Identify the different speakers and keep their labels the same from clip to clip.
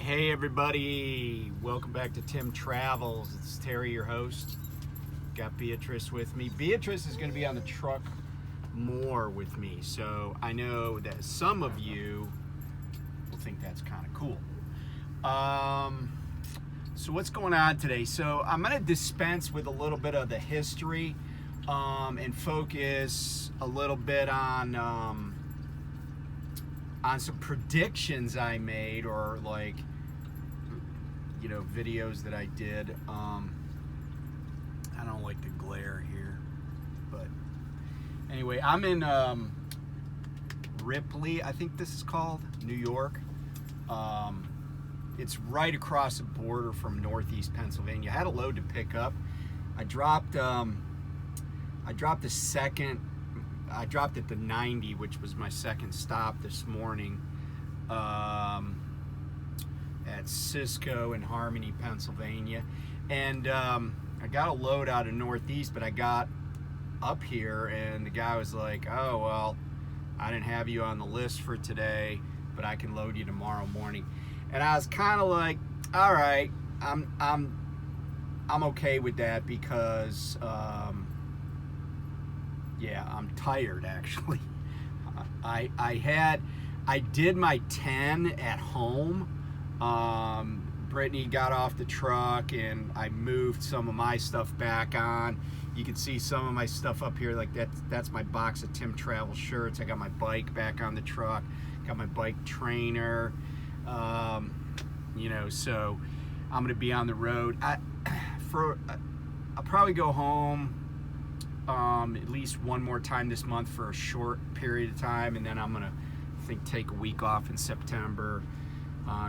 Speaker 1: Hey everybody, welcome back to Tim Travels. It's Terry, your host. Got Beatrice with me. Beatrice is going to be on the truck more with me, so I know that some of you will think that's kind of cool. So what's going on today? So I'm going to dispense with a little bit of the history and focus a little bit on some predictions I made, or like, you know, videos that I did. I don't like the glare here, but anyway, I'm in Ripley, I think this is called, New York. It's right across the border from Northeast Pennsylvania. I had a load to pick up. I dropped at the 90, which was my second stop this morning, at Cisco in Harmony, Pennsylvania. And I got a load out of Northeast, but I got up here and the guy was like, oh, well, I didn't have you on the list for today, but I can load you tomorrow morning. And I was kind of like, all right, I'm okay with that because yeah, I'm tired actually. I did my 10 at home. Brittany got off the truck and I moved some of my stuff back on. You can see some of my stuff up here, like that's my box of Tim Travel shirts. I got my bike back on the truck, got my bike trainer, you know, so I'm gonna be on the road. I'll probably go home at least one more time this month for a short period of time, and then I'm gonna, I think, take a week off in September,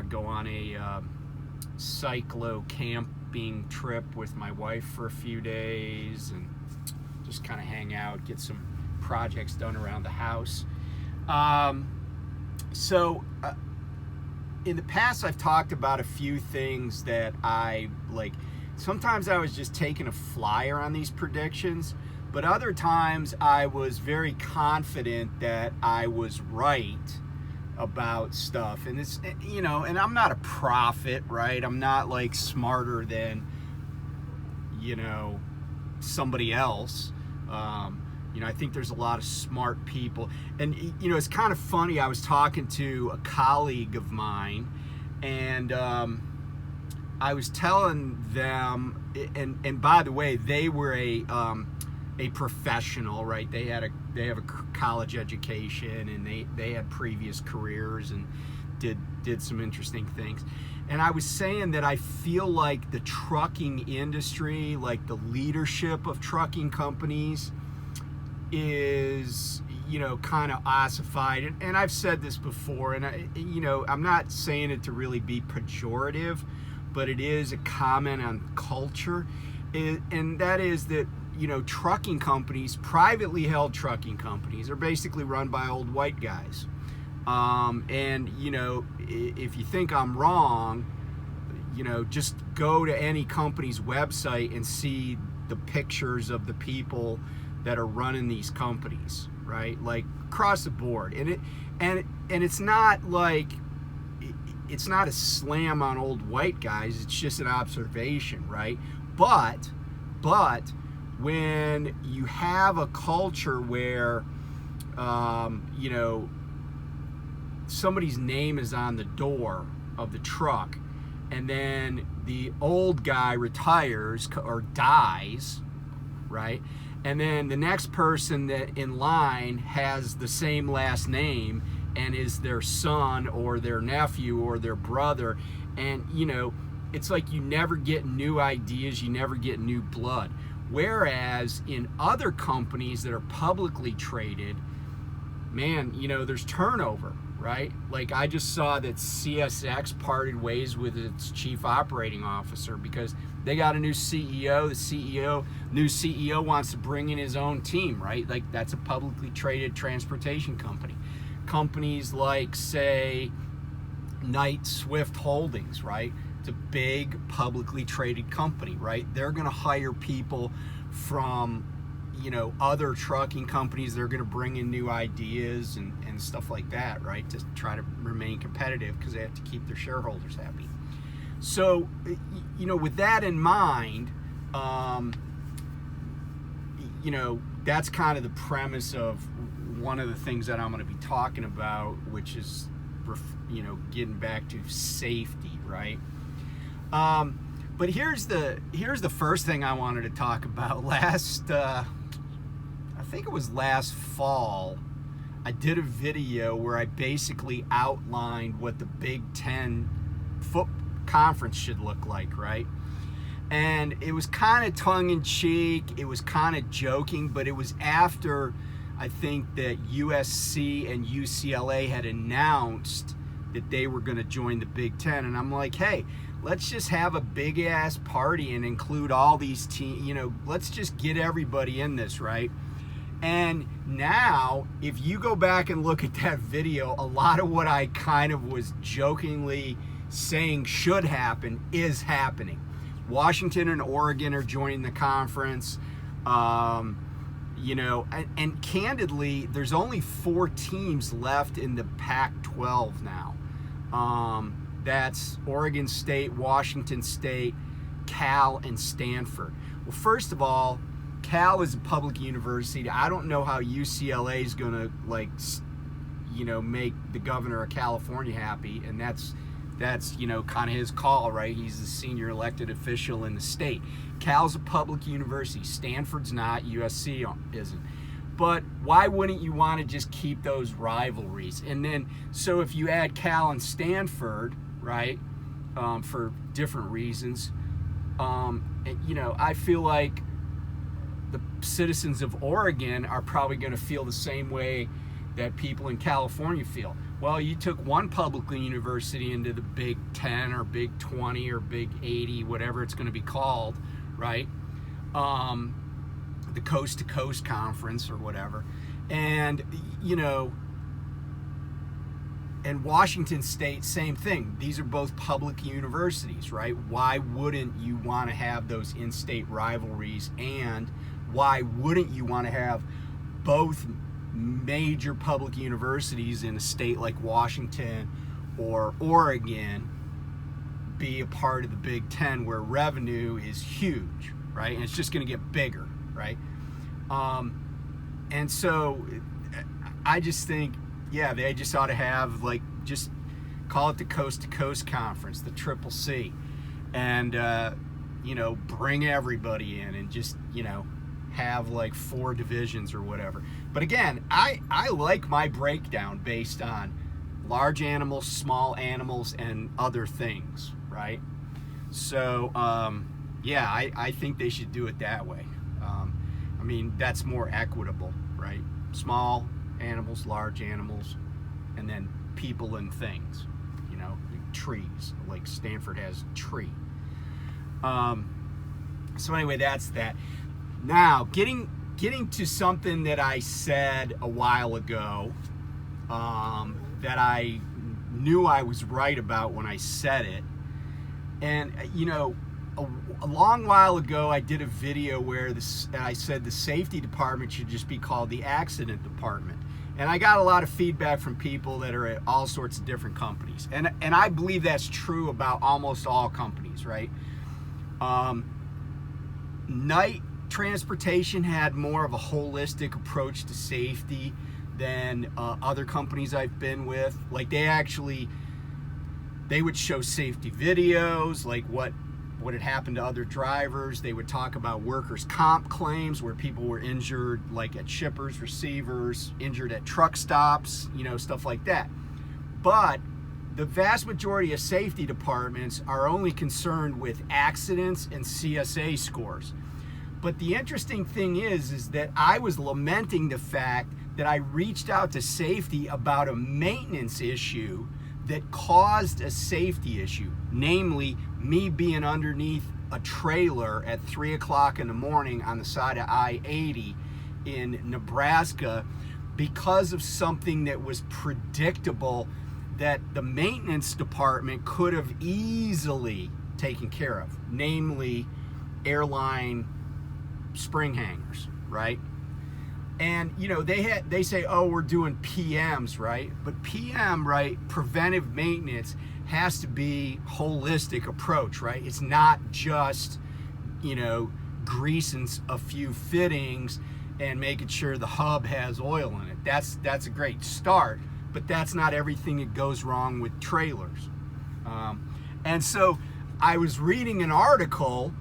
Speaker 1: go on a cyclo camping trip with my wife for a few days and just kind of hang out, get some projects done around the house. So in the past I've talked about a few things that I like. Sometimes I was just taking a flyer on these predictions, but other times I was very confident that I was right about stuff. And it's, you know, and I'm not a prophet, right? I'm not like smarter than, you know, somebody else. You know, I think there's a lot of smart people. And, you know, it's kind of funny. I was talking to a colleague of mine, and I was telling them, and by the way, they were a professional, right? They have a college education, and they had previous careers and did some interesting things. And I was saying that I feel like the trucking industry, like the leadership of trucking companies, is, you know, kind of ossified. And I've said this before, and you know, I'm not saying it to really be pejorative, but it is a comment on culture, and that is that, you know, trucking companies, privately held trucking companies, are basically run by old white guys. And, you know, if you think I'm wrong, you know, just go to any company's website and see the pictures of the people that are running these companies, right? Like across the board. And it's not like, it's not a slam on old white guys, it's just an observation, right? But when you have a culture where, you know, somebody's name is on the door of the truck, and then the old guy retires or dies, right? And then the next person that in line has the same last name and is their son or their nephew or their brother, and, you know, it's like you never get new ideas, you never get new blood. Whereas in other companies that are publicly traded, man, you know, there's turnover, right? Like I just saw that CSX parted ways with its chief operating officer because they got a new CEO. The new CEO wants to bring in his own team, right? Like that's a publicly traded transportation company. Companies like, say, Knight Swift Holdings, right? It's a big publicly traded company, right? They're going to hire people from, other trucking companies, they're going to bring in new ideas and stuff like that, right, to try to remain competitive because they have to keep their shareholders happy. So, with that in mind, that's kind of the premise of one of the things that I'm going to be talking about, which is, getting back to safety, right? But here's the first thing I wanted to talk about. I think it was last fall, I did a video where I basically outlined what the Big Ten foot conference should look like, right? And it was kind of tongue-in-cheek, it was kind of joking, but it was after I think that USC and UCLA had announced that they were going to join the Big Ten, and I'm like, hey, let's just have a big-ass party and include all these teams, let's just get everybody in this, right? And now, if you go back and look at that video, a lot of what I kind of was jokingly saying should happen is happening. Washington and Oregon are joining the conference, and candidly, there's only 4 teams left in the Pac-12 now. That's Oregon State, Washington State, Cal, and Stanford. Well, first of all, Cal is a public university. I don't know how UCLA is going to make the governor of California happy, and that's kind of his call, right? He's the senior elected official in the state. Cal's a public university. Stanford's not. USC isn't. But why wouldn't you want to just keep those rivalries? And then, so if you add Cal and Stanford, right, for different reasons, I feel like the citizens of Oregon are probably going to feel the same way that people in California feel. Well, you took one public university into the Big 10 or Big 20 or Big 80, whatever it's going to be called, right? The Coast to Coast Conference or whatever. And, and Washington State, same thing. These are both public universities, right? Why wouldn't you want to have those in-state rivalries? And why wouldn't you want to have both major public universities in a state like Washington or Oregon be a part of the Big Ten, where revenue is huge, right? And it's just going to get bigger, right? And so I just think, yeah, they just ought to have, just call it the Coast to Coast Conference, the Triple C, and bring everybody in and just have 4 divisions or whatever. But again, I like my breakdown based on large animals, small animals, and other things, right? So yeah, I think they should do it that way. That's more equitable, right? Small animals, large animals, and then people and things, like trees, like Stanford has a tree. So anyway, that's that. Now, getting to something that I said a while ago, that I knew I was right about when I said it. And, a long while ago, I did a video where I said the safety department should just be called the accident department. And I got a lot of feedback from people that are at all sorts of different companies. And I believe that's true about almost all companies, right? Night transportation had more of a holistic approach to safety than other companies I've been with. Like they would show safety videos, like what had happened to other drivers. They would talk about workers' comp claims where people were injured, like at shippers, receivers, injured at truck stops, stuff like that. But the vast majority of safety departments are only concerned with accidents and CSA scores. But the interesting thing is that I was lamenting the fact that I reached out to safety about a maintenance issue that caused a safety issue, namely me being underneath a trailer at 3 o'clock in the morning on the side of I-80 in Nebraska because of something that was predictable that the maintenance department could have easily taken care of, namely airline spring hangers, right? And you know, they say, oh, we're doing PMs, right? But PM, right, preventive maintenance, has to be holistic approach, right? It's not just, you know, greasing a few fittings and making sure the hub has oil in it. That's a great start, but that's not everything that goes wrong with trailers. And so I was reading an article,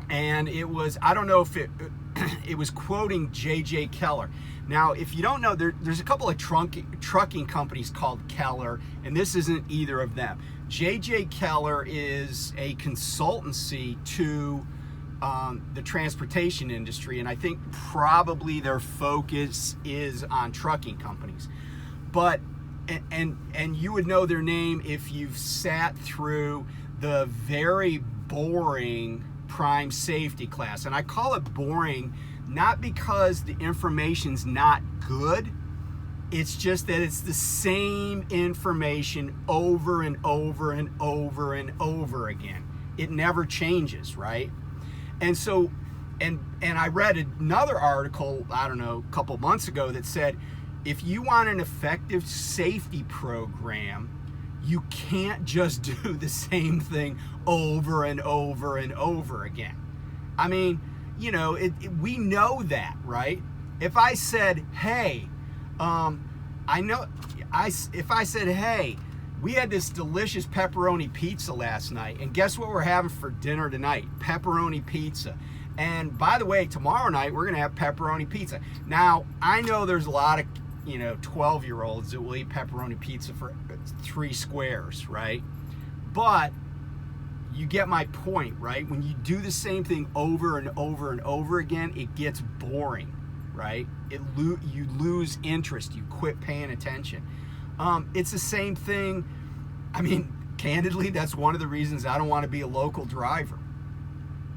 Speaker 1: and it was, I don't know if it was quoting J.J. Keller. Now, if you don't know, there's a couple of trucking companies called Keller, and this isn't either of them. J.J. Keller is a consultancy to the transportation industry, and I think probably their focus is on trucking companies. But and you would know their name if you've sat through the very boring prime safety class. And I call it boring not because the information's not good, it's just that it's the same information over and over and over and over again. It never changes, right? And so, and I read another article, I don't know, a couple months ago, that said, if you want an effective safety program, you can't just do the same thing over and over and over again. I mean, you know, we know that, right? If I said, hey, if I said, hey, we had this delicious pepperoni pizza last night, and guess what we're having for dinner tonight? Pepperoni pizza. And by the way, tomorrow night we're gonna have pepperoni pizza. Now, I know there's a lot of, you know, 12-year-olds that will eat pepperoni pizza for 3 squares, right? But you get my point, right? When you do the same thing over and over and over again, it gets boring, right? You lose interest, you quit paying attention. It's the same thing. I mean, candidly, that's one of the reasons I don't want to be a local driver,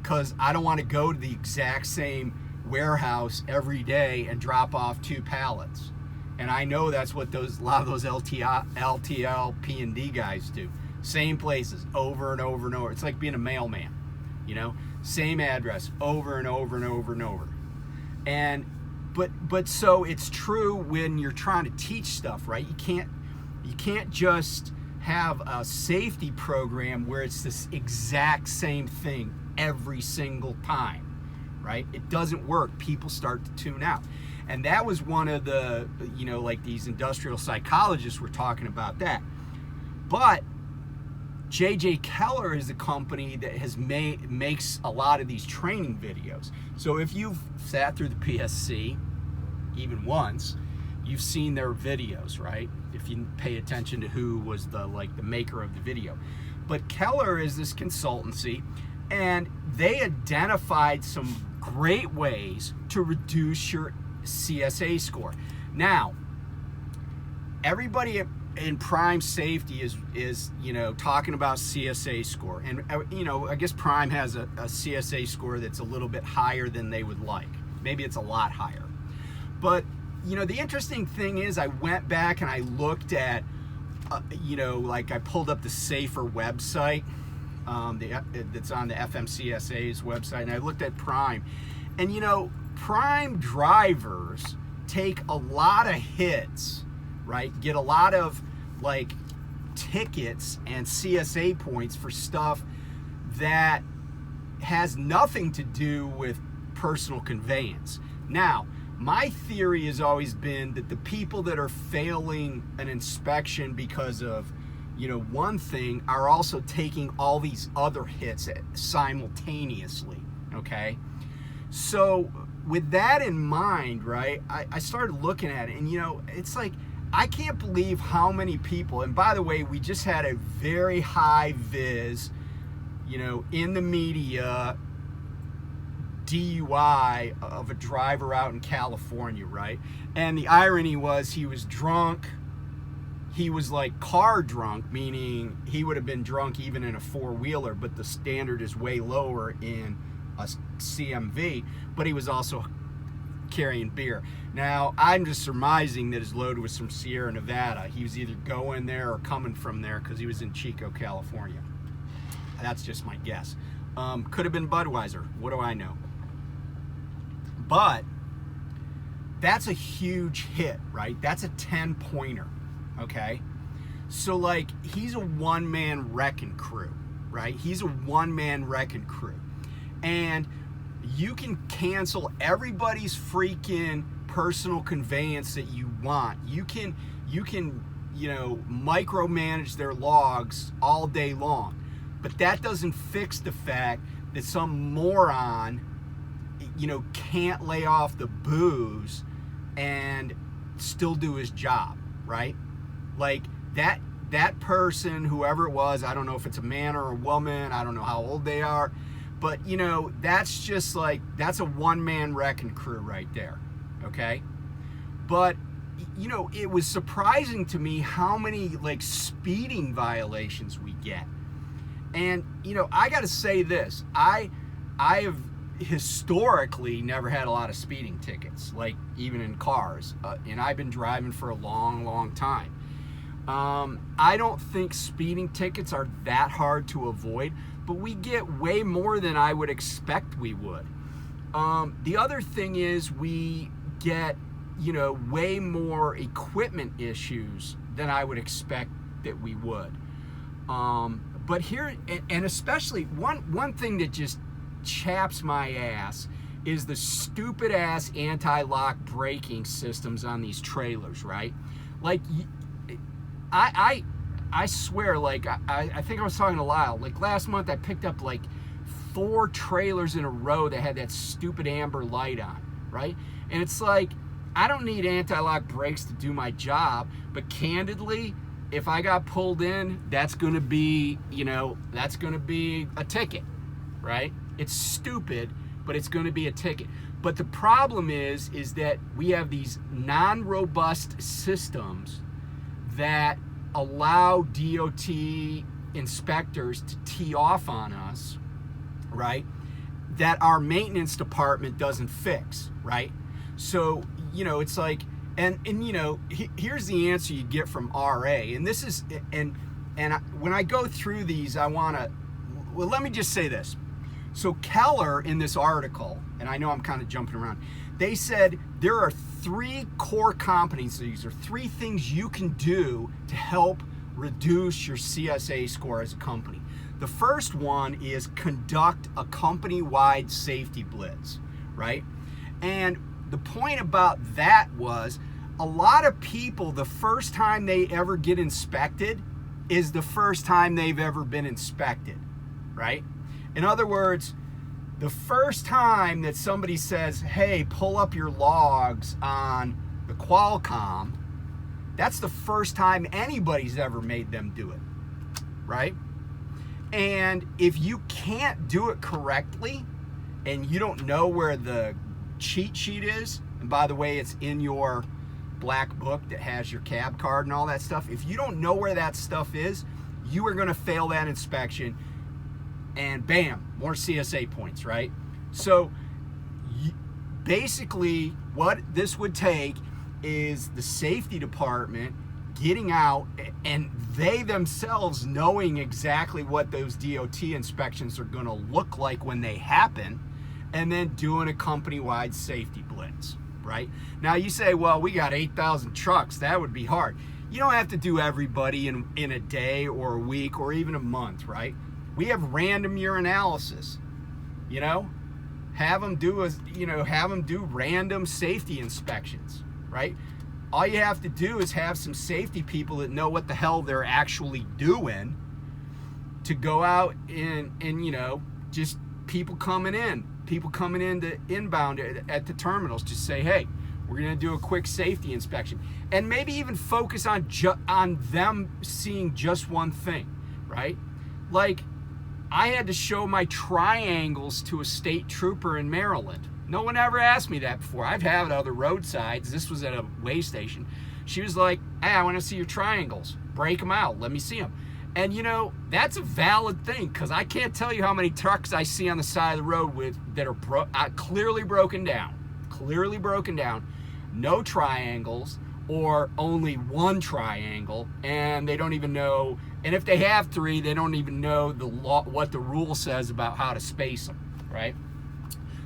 Speaker 1: because I don't want to go to the exact same warehouse every day and drop off 2 pallets. And I know that's what a lot of those LTL, P&D guys do. Same places over and over and over. It's like being a mailman, you know, same address over and over and over and over. And but so it's true when you're trying to teach stuff, right? You can't just have a safety program where it's this exact same thing every single time, right? It doesn't work. People start to tune out. And that was one of the, you know, like these industrial psychologists were talking about that. But J.J. Keller is a company that makes a lot of these training videos. So if you've sat through the PSC even once, you've seen their videos, right? If you pay attention to who was the maker of the video. But Keller is this consultancy, and they identified some great ways to reduce your CSA score. Now, everybody in prime safety is you know, talking about CSA score, and you know, I guess prime has a CSA score that's a little bit higher than they would like. Maybe it's a lot higher. But you know, the interesting thing is, I went back and I looked at you know, like I pulled up the SAFER website that's on the FMCSA's website, and I looked at prime, and you know, prime drivers take a lot of hits, right? Get a lot of like tickets and CSA points for stuff that has nothing to do with personal conveyance. Now, my theory has always been that the people that are failing an inspection because of, you know, one thing are also taking all these other hits simultaneously, okay? So with that in mind, right, I started looking at it, and you know, it's like, I can't believe how many people, and by the way, we just had a very high vis, you know, in the media, DUI of a driver out in California, right? And the irony was, he was drunk. He was like car drunk, meaning he would have been drunk even in a 4-wheeler, but the standard is way lower in a CMV, but he was also carrying beer. Now, I'm just surmising that his load was from Sierra Nevada. He was either going there or coming from there, because he was in Chico, California. That's just my guess. Could have been Budweiser. What do I know? But that's a huge hit, right? That's a 10-pointer, okay? So, like, he's a one-man wrecking crew, right? He's a one-man wrecking crew. And you can cancel everybody's freaking personal conveyance that you want. You can, micromanage their logs all day long. But that doesn't fix the fact that some moron, can't lay off the booze and still do his job, right? Like, that person, whoever it was, I don't know if it's a man or a woman, I don't know how old they are, but that's just like, that's a one-man wrecking crew right there, okay? But it was surprising to me how many like speeding violations we get. And I got to say this, I have historically never had a lot of speeding tickets, like even in cars, and I've been driving for a long time. I don't think speeding tickets are that hard to avoid, but we get way more than I would expect we would. The other thing is we get, way more equipment issues than I would expect that we would. But here, and especially one thing that just chaps my ass is the stupid ass anti-lock braking systems on these trailers, right? Like, I swear, like, I think I was talking to Lyle, like last month I picked up like 4 trailers in a row that had that stupid amber light on, right? And it's like, I don't need anti-lock brakes to do my job, but candidly, if I got pulled in, that's gonna be, that's gonna be a ticket, right? It's stupid, but it's gonna be a ticket. But the problem is that we have these non-robust systems that allow DOT inspectors to tee off on us, right? That our maintenance department doesn't fix, right? So, it's like, and here's the answer you get from RA. And this is, and when I go through these, let me just say this. So Keller, in this article, and I know I'm kind of jumping around, they said there are 3 core competencies, or 3 things you can do to help reduce your CSA score as a company. The first one is conduct a company-wide safety blitz, right? And the point about that was, a lot of people, the first time they ever get inspected is the first time they've ever been inspected, right? In other words, the first time that somebody says, hey, pull up your logs on the Qualcomm, that's the first time anybody's ever made them do it, right? And if you can't do it correctly, and you don't know where the cheat sheet is, and by the way, it's in your black book that has your cab card and all that stuff, if you don't know where that stuff is, you are going to fail that inspection, and bam, more CSA points, right? So basically what this would take is the safety department getting out and they themselves knowing exactly what those DOT inspections are going to look like when they happen, and then doing a company-wide safety blitz, right? Now you say, well, we got 8,000 trucks, that would be hard. You don't have to do everybody in a day or a week or even a month, right? We have random urinalysis, have them do random safety inspections, right? All you have to do is have some safety people that know what the hell they're actually doing to go out and just people coming in to inbound at the terminals, just say, hey, we're going to do a quick safety inspection, and maybe even focus on them seeing just one thing, right? Like, I had to show my triangles to a state trooper in Maryland. No one ever asked me that before. I've had other roadsides. This was at a way station. She was like, hey, I want to see your triangles. Break them out. Let me see them. And that's a valid thing, because I can't tell you how many trucks I see on the side of the road that are clearly broken down, no triangles, or only one triangle, and they don't even know, and if they have 3, they don't even know what the rule says about how to space them, right?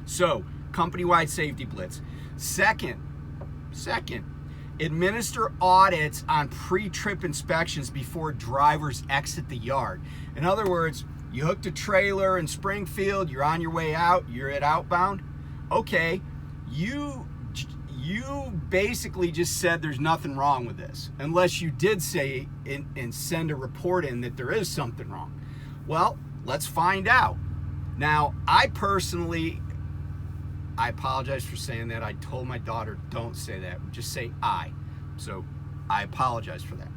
Speaker 1: So company-wide safety blitz. Second, administer audits on pre-trip inspections before drivers exit the yard. In other words, you hooked a trailer in Springfield, you're on your way out, you're at outbound. Okay, you basically just said there's nothing wrong with this, unless you did say and send a report in that there is something wrong. Well, let's find out. Now, I apologize for saying that. I told my daughter, don't say that. Just say I. So I apologize for that.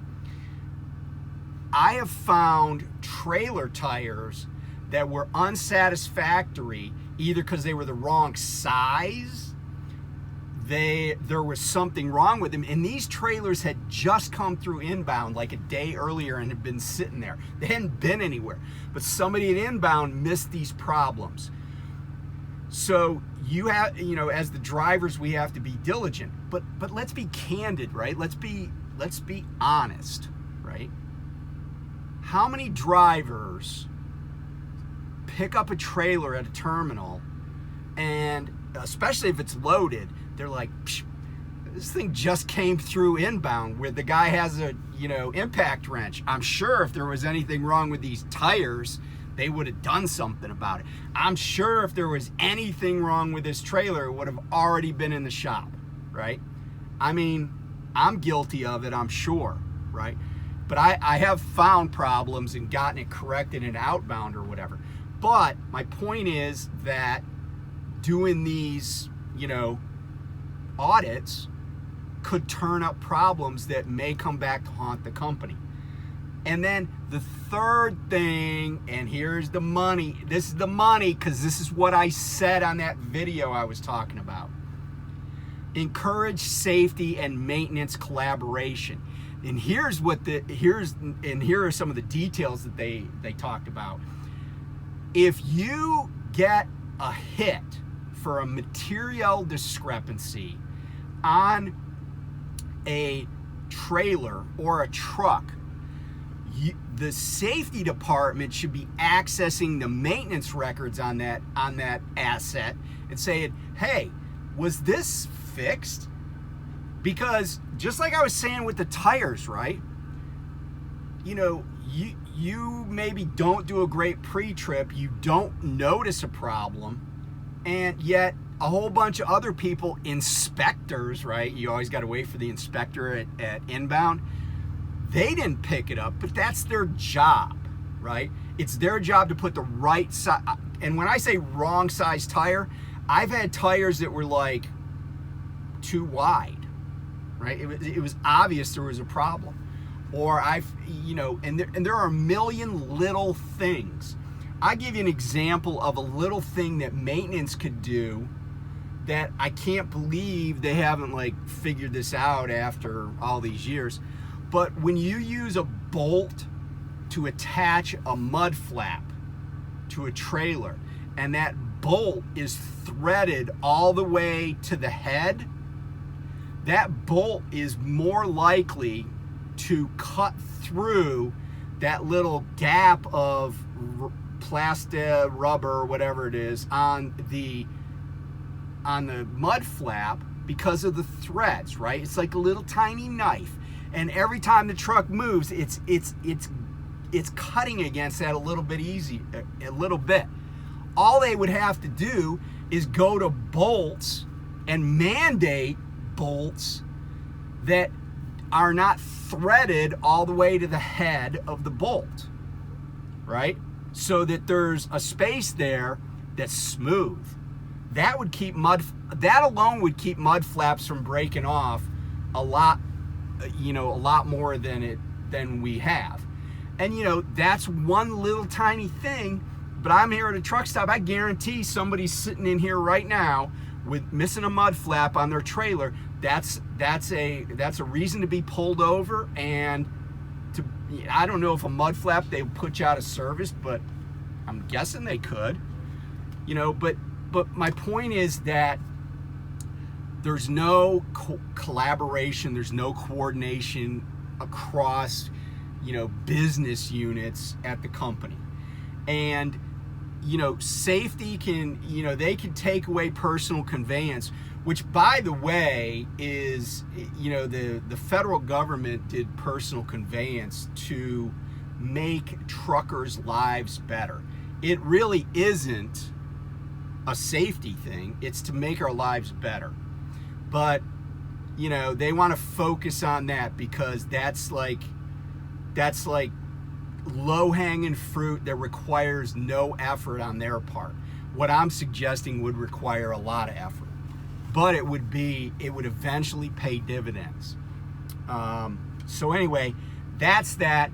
Speaker 1: I have found trailer tires that were unsatisfactory, either because they were the wrong size, there was something wrong with them, and these trailers had just come through inbound like a day earlier and had been sitting there. They hadn't been anywhere, but somebody at inbound missed these problems. So you have, as the drivers, we have to be diligent, but let's be candid, right? Let's be honest, right? How many drivers pick up a trailer at a terminal, and especially if it's loaded, they're like, this thing just came through inbound, where the guy has a impact wrench. I'm sure if there was anything wrong with these tires, they would have done something about it. I'm sure if there was anything wrong with this trailer, it would have already been in the shop, right? I mean, I'm guilty of it, I'm sure, right? But I have found problems and gotten it corrected in outbound or whatever. But my point is that doing these, audits could turn up problems that may come back to haunt the company. And then the third thing, and here's the money. This is the money, because this is what I said on that video I was talking about. Encourage safety and maintenance collaboration. And here are some of the details that they talked about. If you get a hit for a material discrepancy on a trailer or a truck, the safety department should be accessing the maintenance records on that asset and saying, hey, was this fixed? Because just like I was saying with the tires, right? You maybe don't do a great pre-trip, you don't notice a problem, and yet a whole bunch of other people, inspectors, right? You always got to wait for the inspector at inbound. They didn't pick it up, but that's their job, right? It's their job to put the right size. And when I say wrong size tire, I've had tires that were like too wide, right? It was obvious there was a problem. Or and there are a million little things. I'll give you an example of a little thing that maintenance could do that I can't believe they haven't figured this out after all these years. But when you use a bolt to attach a mud flap to a trailer, and that bolt is threaded all the way to the head, that bolt is more likely to cut through that little gap of plastic, rubber, whatever it is, on the mud flap because of the threads, right? It's like a little tiny knife, and every time the truck moves, it's cutting against that a little bit. All they would have to do is go to bolts and mandate bolts that are not threaded all the way to the head of the bolt, right? So that there's a space there that's smooth. That alone would keep mud flaps from breaking off a lot more than we have. And that's one little tiny thing, but I'm here at a truck stop. I guarantee somebody's sitting in here right now with missing a mud flap on their trailer. That's a reason to be pulled over, and I don't know if a mud flap they put you out of service, but I'm guessing they could. But my point is that there's no collaboration, there's no coordination across business units at the company. And safety can, they can take away personal conveyance, which, by the way, is, the federal government did personal conveyance to make truckers' lives better. It really isn't a safety thing. It's to make our lives better. But, they want to focus on that because that's like low-hanging fruit that requires no effort on their part. What I'm suggesting would require a lot of effort, but it would eventually pay dividends. So anyway, that's that.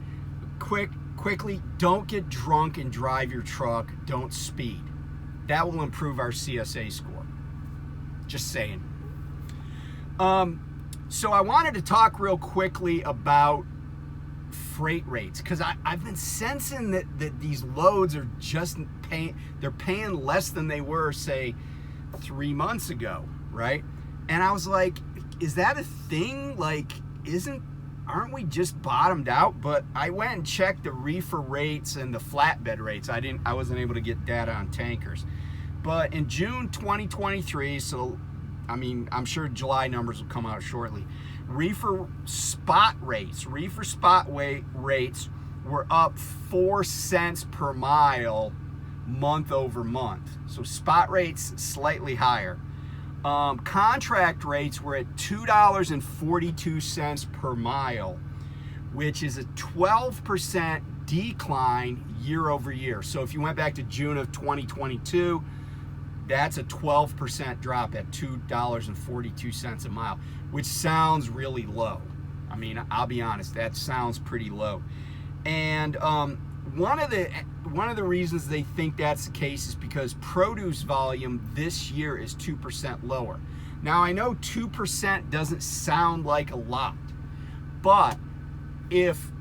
Speaker 1: Quickly, don't get drunk and drive your truck. Don't speed. That will improve our CSA score. Just saying. So I wanted to talk real quickly about freight rates, because I've been sensing that these loads are just paying less than they were, say, 3 months ago, right? And I was like, is that a thing? Like, aren't we just bottomed out? But I went and checked the reefer rates and the flatbed rates. I wasn't able to get data on tankers. But in June 2023, so I'm sure July numbers will come out shortly, reefer spot rates were up 4 cents per mile month over month. So spot rates slightly higher. Contract rates were at $2.42 per mile, which is a 12% decline year over year. So if you went back to June of 2022, that's a 12% drop at $2.42 a mile, which sounds really low. I'll be honest, that sounds pretty low. And one of the reasons they think that's the case is because produce volume this year is 2% lower. Now, I know 2% doesn't sound like a lot, but if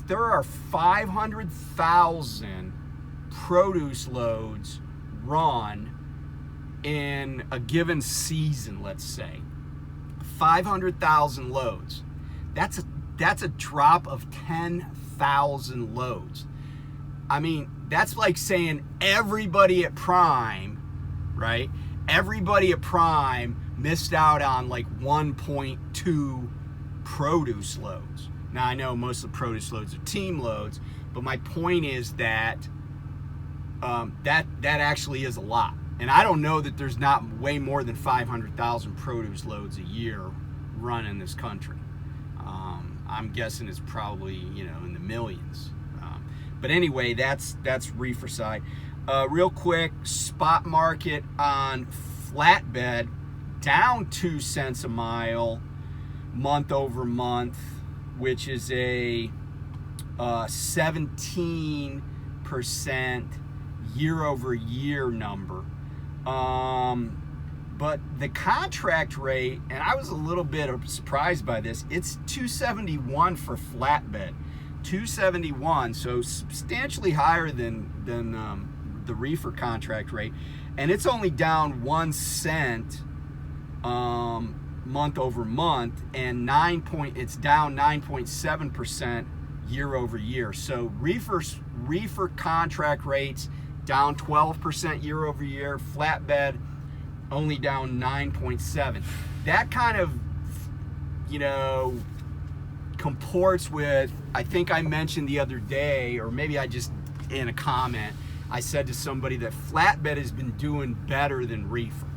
Speaker 1: there are 500,000 produce loads run in a given season, let's say 500,000 loads, that's a drop of 10,000 loads. That's like saying everybody at Prime, right? Everybody at Prime missed out on like 1.2 produce loads. Now, I know most of the produce loads are team loads, but my point is that that actually is a lot. And I don't know that there's not way more than 500,000 produce loads a year run in this country. I'm guessing it's probably, in the millions. But anyway, that's reefer side. Real quick, spot market on flatbed down 2 cents a mile month over month, which is a 17% year over year number. But the contract rate, and I was a little bit surprised by this, it's $2.71 for flatbed. $2.71, so substantially higher than the reefer contract rate, and it's only down 1 cent month over month, and it's down 9.7% year over year. So reefer contract rates down 12% year over year, flatbed only down 9.7. That kind of, comports with, I think I mentioned the other day, or maybe I just in a comment, I said to somebody that flatbed has been doing better than reefer.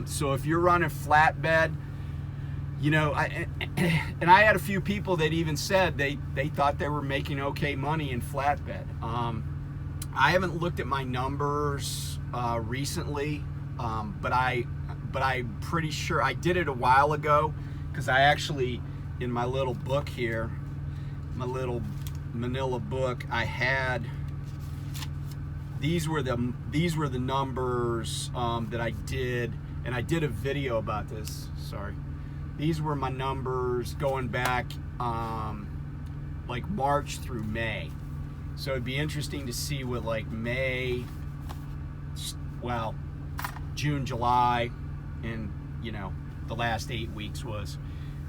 Speaker 1: So if you're running flatbed, I had a few people that even said they thought they were making okay money in flatbed. I haven't looked at my numbers recently, but I'm pretty sure I did it a while ago, because I actually, in my little book here, my little manila book, I had these were the numbers that I did, and I did a video about this. Sorry, these were my numbers going back like March through May. So it'd be interesting to see what like June, July, and the last 8 weeks was.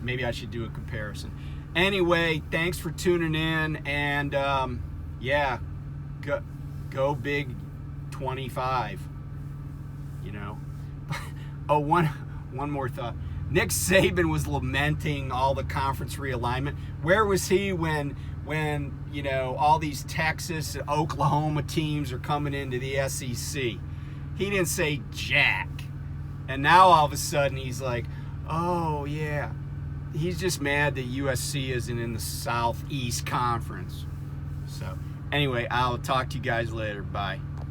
Speaker 1: Maybe I should do a comparison. Anyway, thanks for tuning in, and yeah, go Big 25. You know. Oh, one more thought. Nick Saban was lamenting all the conference realignment. Where was he when you know, all these Texas and Oklahoma teams are coming into the SEC? He didn't say jack. And now all of a sudden he's like, oh yeah. He's just mad that USC isn't in the Southeast Conference. So anyway, I'll talk to you guys later. Bye.